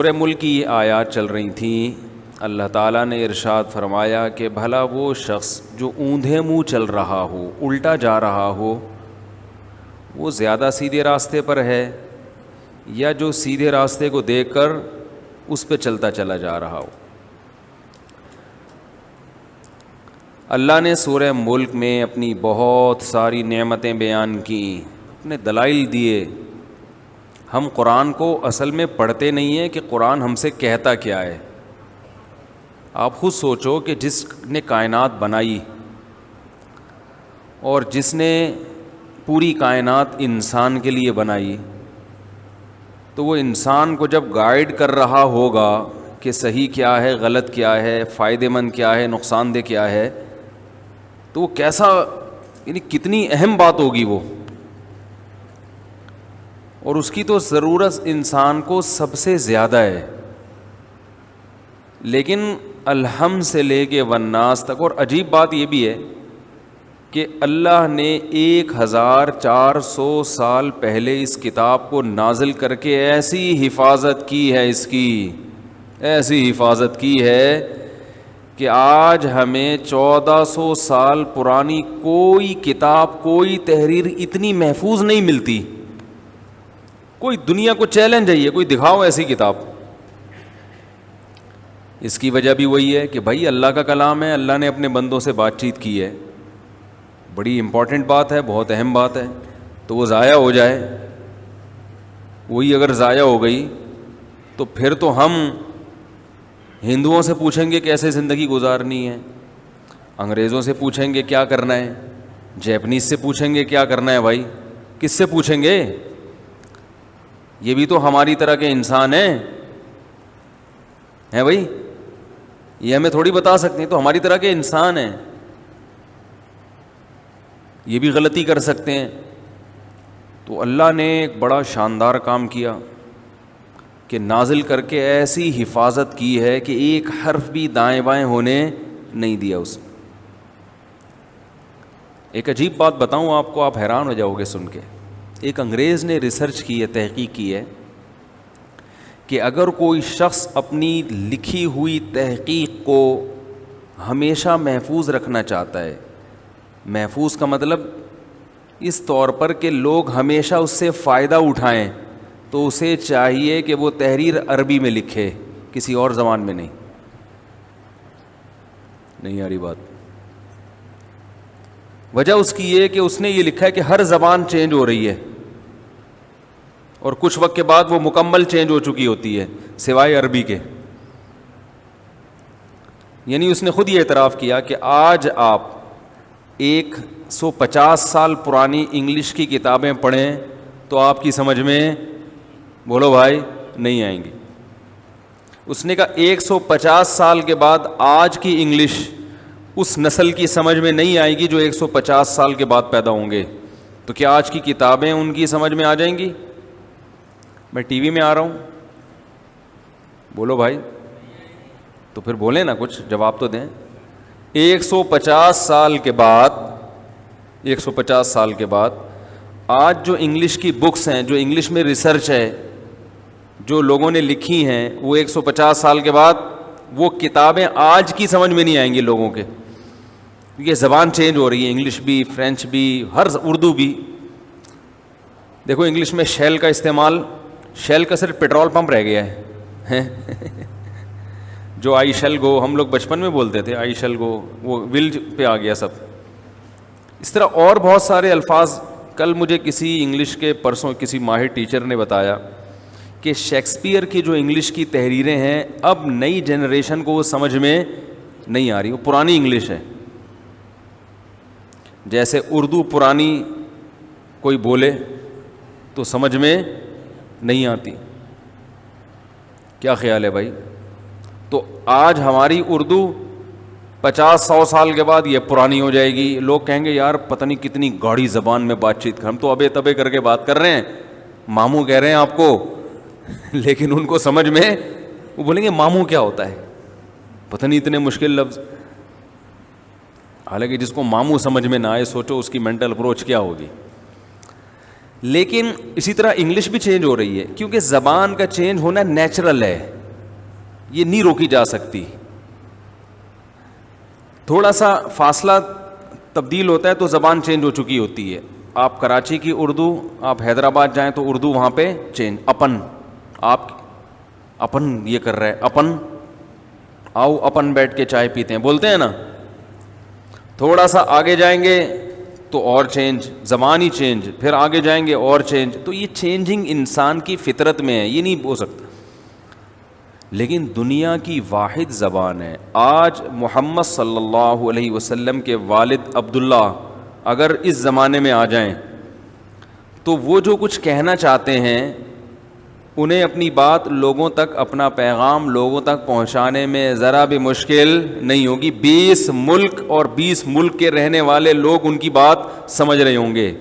سورہ ملک کی یہ آیات چل رہی تھیں. اللہ تعالیٰ نے ارشاد فرمایا کہ بھلا وہ شخص جو اوندھے منہ چل رہا ہو, الٹا جا رہا ہو, وہ زیادہ سیدھے راستے پر ہے یا جو سیدھے راستے کو دیکھ کر اس پہ چلتا چلا جا رہا ہو. اللہ نے سورہ ملک میں اپنی بہت ساری نعمتیں بیان کیں, اپنے دلائل دیے. ہم قرآن کو اصل میں پڑھتے نہیں ہیں کہ قرآن ہم سے کہتا کیا ہے. آپ خود سوچو کہ جس نے کائنات بنائی اور جس نے پوری کائنات انسان کے لیے بنائی, تو وہ انسان کو جب گائیڈ کر رہا ہوگا کہ صحیح کیا ہے, غلط کیا ہے, فائدہ مند کیا ہے, نقصان دہ کیا ہے, تو وہ کیسا, یعنی کتنی اہم بات ہوگی وہ. اور اس کی تو ضرورت انسان کو سب سے زیادہ ہے. لیکن الحمد سے لے کے والناس تک. اور عجیب بات یہ بھی ہے کہ اللہ نے 1400 سال پہلے اس کتاب کو نازل کر کے ایسی حفاظت کی ہے, اس کی ایسی حفاظت کی ہے کہ آج ہمیں 1400 سال پرانی کوئی کتاب, کوئی تحریر اتنی محفوظ نہیں ملتی. کوئی دنیا کو چیلنج ہے یہ, کوئی دکھاؤ ایسی کتاب. اس کی وجہ بھی وہی ہے کہ بھائی اللہ کا کلام ہے, اللہ نے اپنے بندوں سے بات چیت کی ہے, بڑی امپورٹنٹ بات ہے, بہت اہم بات ہے, تو وہ ضائع ہو جائے. وہی اگر ضائع ہو گئی تو پھر تو ہم ہندوؤں سے پوچھیں گے کیسے زندگی گزارنی ہے, انگریزوں سے پوچھیں گے کیا کرنا ہے, جیپنیز سے پوچھیں گے کیا کرنا ہے. بھائی کس سے پوچھیں گے؟ یہ بھی تو ہماری طرح کے انسان ہیں بھائی, یہ ہمیں تھوڑی بتا سکتے ہیں. تو ہماری طرح کے انسان ہیں, یہ بھی غلطی کر سکتے ہیں. تو اللہ نے ایک بڑا شاندار کام کیا کہ نازل کر کے ایسی حفاظت کی ہے کہ ایک حرف بھی دائیں بائیں ہونے نہیں دیا اس. ایک عجیب بات بتاؤں آپ کو, آپ حیران ہو جاؤ گے سن کے. ایک انگریز نے ریسرچ کی ہے, تحقیق کی ہے کہ اگر کوئی شخص اپنی لکھی ہوئی تحقیق کو ہمیشہ محفوظ رکھنا چاہتا ہے, محفوظ کا مطلب اس طور پر کہ لوگ ہمیشہ اس سے فائدہ اٹھائیں, تو اسے چاہیے کہ وہ تحریر عربی میں لکھے, کسی اور زبان میں نہیں. نہیں آ رہی بات؟ وجہ اس کی یہ کہ اس نے یہ لکھا ہے کہ ہر زبان چینج ہو رہی ہے اور کچھ وقت کے بعد وہ مکمل چینج ہو چکی ہوتی ہے سوائے عربی کے. یعنی اس نے خود یہ اعتراف کیا کہ آج آپ 150 سال پرانی انگلش کی کتابیں پڑھیں تو آپ کی سمجھ میں, بولو بھائی, نہیں آئیں گی. اس نے کہا 150 سال کے بعد آج کی انگلش اس نسل کی سمجھ میں نہیں آئے گی جو 150 سال کے بعد پیدا ہوں گے. تو کیا آج کی کتابیں ان کی سمجھ میں آ جائیں گی؟ میں ٹی وی میں آ رہا ہوں, بولو بھائی. تو پھر بولیں نا, کچھ جواب تو دیں. 150 سال کے بعد 150 سال کے بعد آج جو انگلش کی بکس ہیں, جو انگلش میں ریسرچ ہے, جو لوگوں نے لکھی ہیں, وہ 150 سال کے بعد وہ کتابیں آج کی سمجھ میں نہیں آئیں گی لوگوں کے, کیونکہ زبان چینج ہو رہی ہے, انگلش بھی, فرینچ بھی, اردو بھی. دیکھو انگلش میں شیل کا استعمال, شیل کا صرف پیٹرول پمپ رہ گیا ہے جو آئی شیل گو ہم لوگ بچپن میں بولتے تھے, آئی شیل گو, وہ ول پہ آ گیا سب. اس طرح اور بہت سارے الفاظ. کل مجھے کسی انگلش کے پرسوں کسی ماہر ٹیچر نے بتایا کہ شیکسپیئر کی جو انگلش کی تحریریں ہیں اب نئی جنریشن کو وہ سمجھ میں نہیں آ رہی, وہ پرانی انگلش ہے. جیسے اردو پرانی کوئی بولے تو سمجھ میں نہیں آتی. کیا خیال ہے بھائی؟ تو آج ہماری اردو 50-100 سال کے بعد یہ پرانی ہو جائے گی. لوگ کہیں گے یار پتہ نہیں کتنی گاڑی زبان میں بات چیت کر, ہم تو ابے تبے کر کے بات کر رہے ہیں, ماموں کہہ رہے ہیں آپ کو, لیکن ان کو سمجھ میں, وہ بولیں گے ماموں کیا ہوتا ہے, پتہ نہیں اتنے مشکل لفظ. حالانکہ جس کو ماموں سمجھ میں نہ آئے, سوچو اس کی مینٹل اپروچ کیا ہوگی. لیکن اسی طرح انگلش بھی چینج ہو رہی ہے، کیونکہ زبان کا چینج ہونا نیچرل ہے، یہ نہیں روکی جا سکتی. تھوڑا سا فاصلہ تبدیل ہوتا ہے تو زبان چینج ہو چکی ہوتی ہے. آپ کراچی کی اردو، آپ حیدرآباد جائیں تو اردو وہاں پہ چینج. اپن، آپ اپن یہ کر رہے ہیں، اپن آؤ اپن بیٹھ کے چائے پیتے ہیں، بولتے ہیں نا. تھوڑا سا آگے جائیں گے تو اور چینج، زبان ہی چینج، پھر آگے جائیں گے اور چینج. تو یہ چینجنگ انسان کی فطرت میں ہے، یہ نہیں ہو سکتا. لیکن دنیا کی واحد زبان ہے. آج محمد صلی اللہ علیہ وسلم کے والد عبداللہ اگر اس زمانے میں آ جائیں تو وہ جو کچھ کہنا چاہتے ہیں، انہیں اپنی بات لوگوں تک، اپنا پیغام لوگوں تک پہنچانے میں ذرا بھی مشکل نہیں ہوگی. 20 ملک اور 20 ملک کے رہنے والے لوگ ان کی بات سمجھ رہے ہوں گے.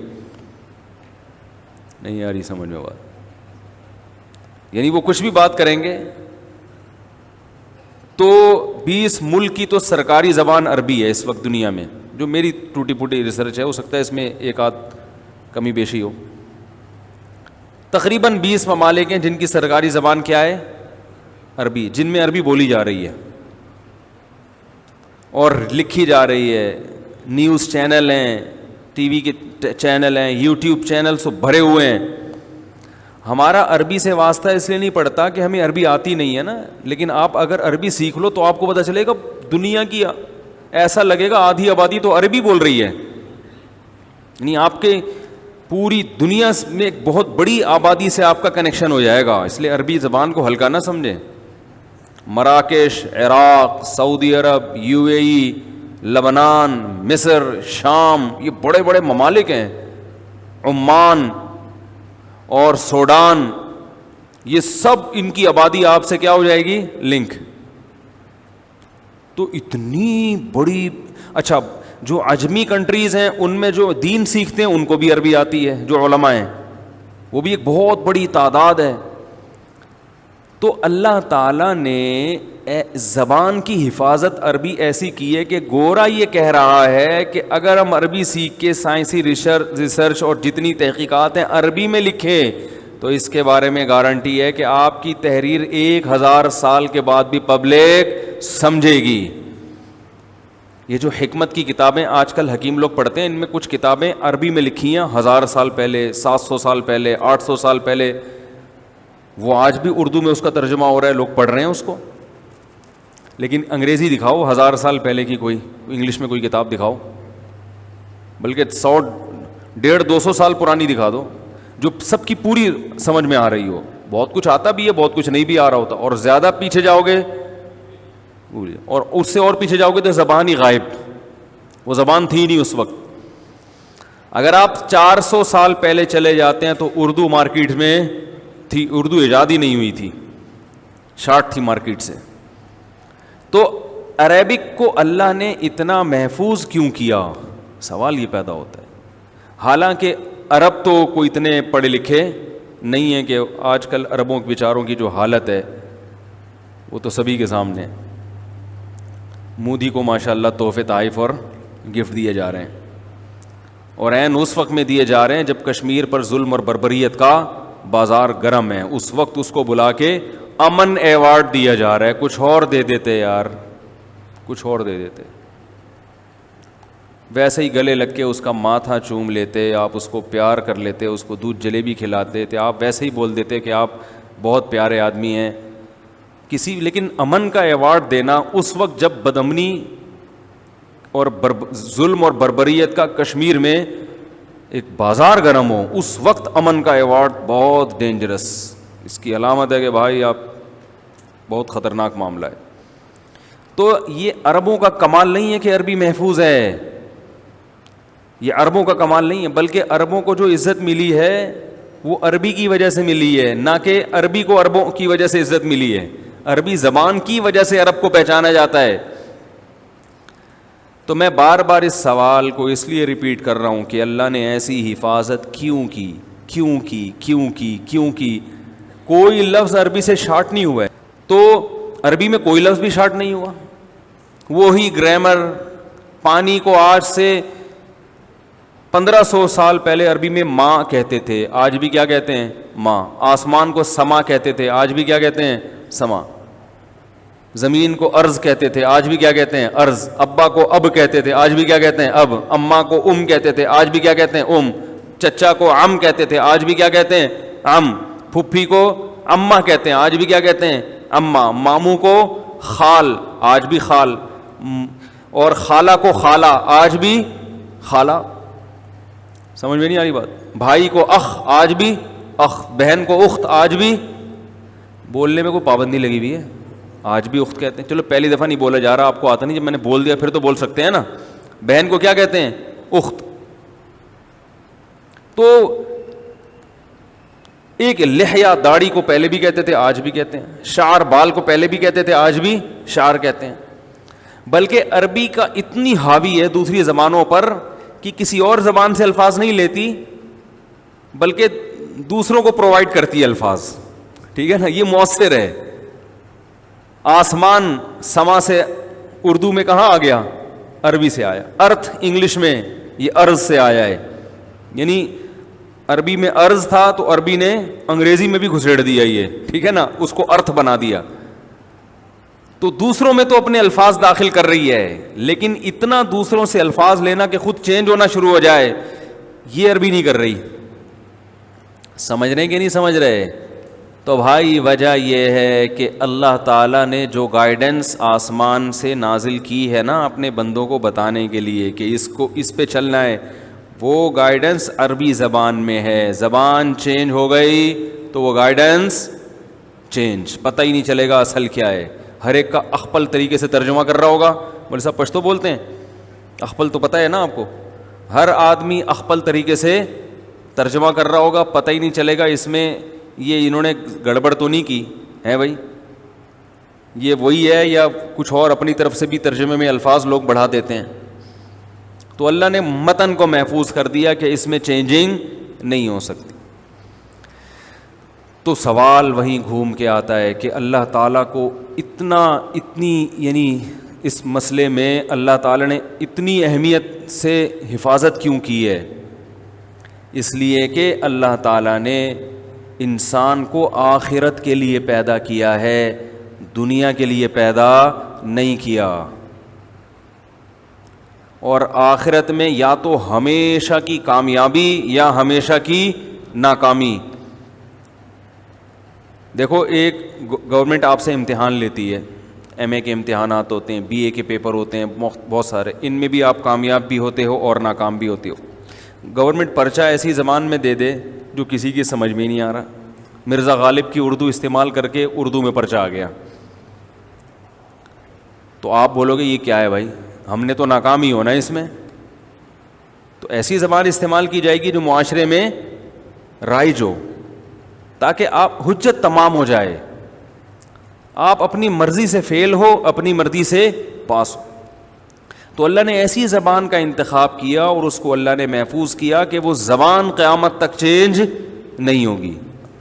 نہیں یار یہ سمجھ میں بات، یعنی وہ کچھ بھی بات کریں گے تو 20 ملک کی تو سرکاری زبان عربی ہے اس وقت دنیا میں. جو میری ٹوٹی پھوٹی ریسرچ ہے، ہو سکتا ہے اس میں ایک آدھ کمی بیشی ہو. تقریباً 20 ممالک ہیں جن کی سرکاری زبان کیا ہے؟ عربی، جن میں عربی بولی جا رہی ہے اور لکھی جا رہی ہے. نیوز چینل ہیں، ٹی وی کے چینل ہیں، یوٹیوب چینل سب بھرے ہوئے ہیں. ہمارا عربی سے واسطہ اس لیے نہیں پڑتا کہ ہمیں عربی آتی نہیں ہے نا، لیکن آپ اگر عربی سیکھ لو تو آپ کو پتہ چلے گا دنیا کی، ایسا لگے گا آدھی آبادی تو عربی بول رہی ہے. یعنی آپ کے پوری دنیا میں ایک بہت بڑی آبادی سے آپ کا کنیکشن ہو جائے گا. اس لیے عربی زبان کو ہلکا نہ سمجھیں. مراکش، عراق، سعودی عرب، UAE، لبنان، مصر، شام، یہ بڑے بڑے ممالک ہیں. عمان اور سوڈان، یہ سب ان کی آبادی آپ سے کیا ہو جائے گی؟ لنک. تو اتنی بڑی، اچھا جو عجمی کنٹریز ہیں ان میں جو دین سیکھتے ہیں ان کو بھی عربی آتی ہے، جو علماء ہیں وہ بھی ایک بہت بڑی تعداد ہے. تو اللہ تعالیٰ نے زبان کی حفاظت عربی ایسی کی ہے کہ گورا یہ کہہ رہا ہے کہ اگر ہم عربی سیکھ کے سائنسی ریسرچ اور جتنی تحقیقات ہیں عربی میں لکھیں تو اس کے بارے میں گارنٹی ہے کہ آپ کی تحریر 1000 سال کے بعد بھی پبلک سمجھے گی. یہ جو حکمت کی کتابیں آج کل حکیم لوگ پڑھتے ہیں، ان میں کچھ کتابیں عربی میں لکھی ہیں 1000 سال پہلے، 700 سال پہلے، 800 سال پہلے. وہ آج بھی اردو میں اس کا ترجمہ ہو رہا ہے، لوگ پڑھ رہے ہیں اس کو. لیکن انگریزی دکھاؤ 1000 سال پہلے کی، کوئی انگلش میں کوئی کتاب دکھاؤ، بلکہ 100 150 200 سال پرانی دکھا دو جو سب کی پوری سمجھ میں آ رہی ہو. بہت کچھ آتا بھی ہے، بہت کچھ نہیں بھی آ رہا ہوتا. اور زیادہ پیچھے جاؤ گے اور اس سے اور پیچھے جاؤ گے تو زبان ہی غائب، وہ زبان تھی نہیں اس وقت. اگر آپ 400 سال پہلے چلے جاتے ہیں تو اردو مارکیٹ میں تھی، اردو ایجاد ہی نہیں ہوئی تھی، شارٹ تھی مارکیٹ سے. تو عربک کو اللہ نے اتنا محفوظ کیوں کیا؟ سوال یہ پیدا ہوتا ہے. حالانکہ عرب تو کوئی اتنے پڑھے لکھے نہیں ہیں کہ آج کل عربوں کے بیچاروں کی جو حالت ہے وہ تو سبھی کے سامنے ہے. مودی کو ماشاءاللہ تحفے تحائف اور گفٹ دیے جا رہے ہیں، اور عین اس وقت میں دیے جا رہے ہیں جب کشمیر پر ظلم اور بربریت کا بازار گرم ہے. اس وقت اس کو بلا کے امن ایوارڈ دیا جا رہا ہے. کچھ اور دے دیتے یار، کچھ اور دے دیتے. ویسے ہی گلے لگ کے اس کا ماتھا چوم لیتے، آپ اس کو پیار کر لیتے، اس کو دودھ جلیبی کھلاتے تھے، آپ ویسے ہی بول دیتے کہ آپ بہت پیارے آدمی ہیں کسی. لیکن امن کا ایوارڈ دینا اس وقت جب بدامنی اور ظلم اور بربریت کا کشمیر میں ایک بازار گرم ہو، اس وقت امن کا ایوارڈ بہت ڈینجرس. اس کی علامت ہے کہ بھائی آپ بہت خطرناک معاملہ ہے. تو یہ عربوں کا کمال نہیں ہے کہ عربی محفوظ ہے، یہ عربوں کا کمال نہیں ہے، بلکہ عربوں کو جو عزت ملی ہے وہ عربی کی وجہ سے ملی ہے، نہ کہ عربی کو عربوں کی وجہ سے عزت ملی ہے. عربی زبان کی وجہ سے عرب کو پہچانا جاتا ہے. تو میں بار بار اس سوال کو اس لیے ریپیٹ کر رہا ہوں کہ اللہ نے ایسی حفاظت کیوں کی، کیوں کی، کیوں کی، کیوں کی؟ کوئی لفظ عربی سے شارٹ نہیں ہوا ہے. تو عربی میں کوئی لفظ بھی شارٹ نہیں ہوا، وہی گرامر. پانی کو آج سے 1500 سال پہلے عربی میں ماں کہتے تھے، آج بھی کیا کہتے ہیں؟ ماں. آسمان کو سما کہتے تھے، آج بھی کیا کہتے ہیں؟ سما. زمین کو ارض کہتے تھے، آج بھی کیا کہتے ہیں؟ ارض. ابا کو اب کہتے تھے، آج بھی کیا کہتے ہیں؟ اب. اماں کو کہتے تھے، آج بھی کیا کہتے ہیں؟ چچا کو عم کہتے تھے، آج بھی کیا کہتے ہیں؟ عم. پھپھی کو اماں کہتے ہیں، آج بھی کیا کہتے ہیں؟ اماں. ماموں کو خال، آج بھی خال. اور خالہ کو خالہ، آج بھی خالہ. سمجھ میں نہیں آ رہی بات؟ بھائی کو اخ، آج بھی اخ. بہن کو اخت، آج بھی. بولنے میں کوئی پابندی لگی ہوئی ہے؟ آج بھی اخت کہتے ہیں. چلو پہلی دفعہ نہیں بولا جا رہا، آپ کو آتا نہیں، جب میں نے بول دیا پھر تو بول سکتے ہیں نا. بہن کو کیا کہتے ہیں؟ اخت. تو ایک لحیہ داڑھی کو پہلے بھی کہتے تھے، آج بھی کہتے ہیں. شعر بال کو پہلے بھی کہتے تھے، آج بھی شعر کہتے ہیں. بلکہ عربی کا اتنی حاوی ہے دوسری زبانوں پر کہ کسی اور زبان سے الفاظ نہیں لیتی بلکہ دوسروں کو پرووائڈ کرتی ہے الفاظ. ٹھیک ہے نا؟ یہ مؤثر ہے. آسمان سما سے اردو میں کہاں آ گیا؟ عربی سے آیا. ارتھ انگلش میں یہ ارض سے آیا ہے. یعنی عربی میں ارض تھا تو عربی نے انگریزی میں بھی گھسیڑ دیا یہ. ٹھیک ہے نا؟ اس کو ارتھ بنا دیا. تو دوسروں میں تو اپنے الفاظ داخل کر رہی ہے، لیکن اتنا دوسروں سے الفاظ لینا کہ خود چینج ہونا شروع ہو جائے، یہ عربی نہیں کر رہی. سمجھ رہے کہ نہیں سمجھ رہے؟ تو بھائی وجہ یہ ہے کہ اللہ تعالیٰ نے جو گائیڈنس آسمان سے نازل کی ہے نا اپنے بندوں کو بتانے کے لیے کہ اس پہ چلنا ہے، وہ گائیڈنس عربی زبان میں ہے. زبان چینج ہو گئی تو وہ گائیڈنس چینج، پتہ ہی نہیں چلے گا اصل کیا ہے. ہر ایک کا اخپل طریقے سے ترجمہ کر رہا ہوگا. بولے صاحب پشتو بولتے ہیں؟ اخپل تو پتہ ہے نا آپ کو. ہر آدمی اخپل طریقے سے ترجمہ کر رہا ہوگا، پتہ ہی نہیں چلے گا اس میں یہ انہوں نے گڑبڑ تو نہیں کی ہے بھائی، یہ وہی ہے یا کچھ اور اپنی طرف سے بھی ترجمے میں الفاظ لوگ بڑھا دیتے ہیں. تو اللہ نے متن کو محفوظ کر دیا کہ اس میں چینجنگ نہیں ہو سکتی. تو سوال وہیں گھوم کے آتا ہے کہ اللہ تعالیٰ کو اتنی یعنی اس مسئلے میں اللہ تعالیٰ نے اتنی اہمیت سے حفاظت کیوں کی ہے؟ اس لیے کہ اللہ تعالیٰ نے انسان کو آخرت کے لیے پیدا کیا ہے، دنیا کے لیے پیدا نہیں کیا. اور آخرت میں یا تو ہمیشہ کی کامیابی یا ہمیشہ کی ناکامی. دیکھو ایک گورنمنٹ آپ سے امتحان لیتی ہے، ایم اے کے امتحانات ہوتے ہیں، بی اے کے پیپر ہوتے ہیں بہت سارے، ان میں بھی آپ کامیاب بھی ہوتے ہو اور ناکام بھی ہوتے ہو. گورنمنٹ پرچہ ایسی زبان میں دے دے جو کسی کی سمجھ میں نہیں آ رہا. مرزا غالب کی اردو استعمال کر کے اردو میں پرچہ آ گیا، تو آپ بولو گے یہ کیا ہے بھائی، ہم نے تو ناکام ہی ہونا ہے اس میں. تو ایسی زبان استعمال کی جائے گی جو معاشرے میں رائج ہو، تاکہ آپ حجت تمام ہو جائے، آپ اپنی مرضی سے فیل ہو، اپنی مرضی سے پاس ہو. تو اللہ نے ایسی زبان کا انتخاب کیا اور اس کو اللہ نے محفوظ کیا کہ وہ زبان قیامت تک چینج نہیں ہوگی.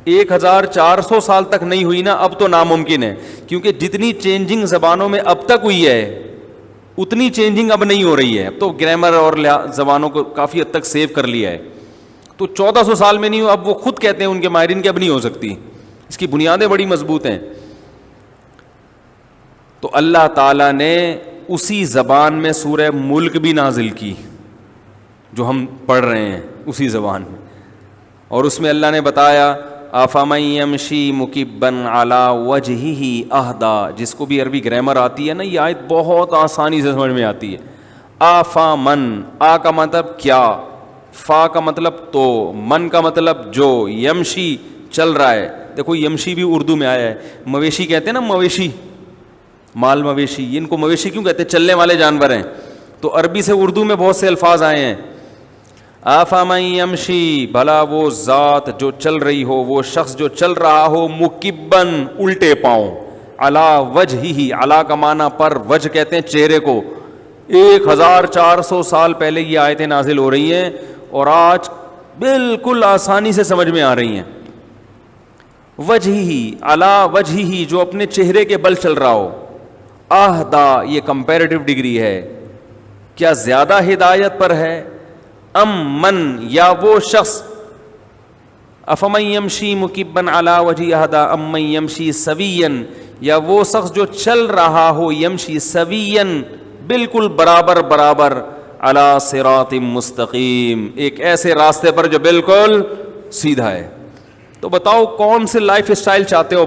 1400 سال تک نہیں ہوئی نا، اب تو ناممکن ہے، کیونکہ جتنی چینجنگ زبانوں میں اب تک ہوئی ہے اتنی چینجنگ اب نہیں ہو رہی ہے. اب تو گرامر اور زبانوں کو کافی حد تک سیو کر لیا ہے. تو 1400 سال میں نہیں ہو، اب وہ خود کہتے ہیں ان کے ماہرین کہ اب نہیں ہو سکتی، اس کی بنیادیں بڑی مضبوط ہیں. تو اللہ تعالیٰ نے اسی زبان میں سورہ ملک بھی نازل کی جو ہم پڑھ رہے ہیں، اسی زبان میں. اور اس میں اللہ نے بتایا افمن یمشی مکبا علی وجہہ اہدی، جس کو بھی عربی گرامر آتی ہے نا یہ آیت بہت آسانی سے سمجھ میں آتی ہے. افمن، آ کا مطلب کیا، فا کا مطلب تو، من کا مطلب جو، یمشی چل رہا ہے. دیکھو یمشی بھی اردو میں آیا ہے. مویشی کہتے ہیں نا، مویشی، مال مویشی، ان کو مویشی کیوں کہتے ہیں؟ چلنے والے جانور ہیں. تو عربی سے اردو میں بہت سے الفاظ آئے ہیں. افمن یمشی، بھلا وہ ذات جو چل رہی ہو، وہ شخص جو چل رہا ہو، مکبن الٹے پاؤں، علی وجہہ، علی کا معنی پر، وجہ کہتے ہیں چہرے کو. 1400 سال پہلے یہ آیتیں نازل ہو رہی ہیں اور آج بالکل آسانی سے سمجھ میں آ رہی ہیں. وجہہ، علی وجہہ، جو اپنے چہرے کے بل چل رہا ہو. اہدا، یہ کمپیریٹیو ڈگری ہے، کیا زیادہ ہدایت پر ہے؟ ام من یا وہ شخص افمن یمشی مکبن علی وجہ اہدا ام من یمشی سوین یا وہ شخص جو چل رہا ہو یمشی سوین بالکل برابر برابر علی صراط مستقیم ایک ایسے راستے پر جو بالکل سیدھا ہے. تو بتاؤ کون سے لائف اسٹائل چاہتے ہو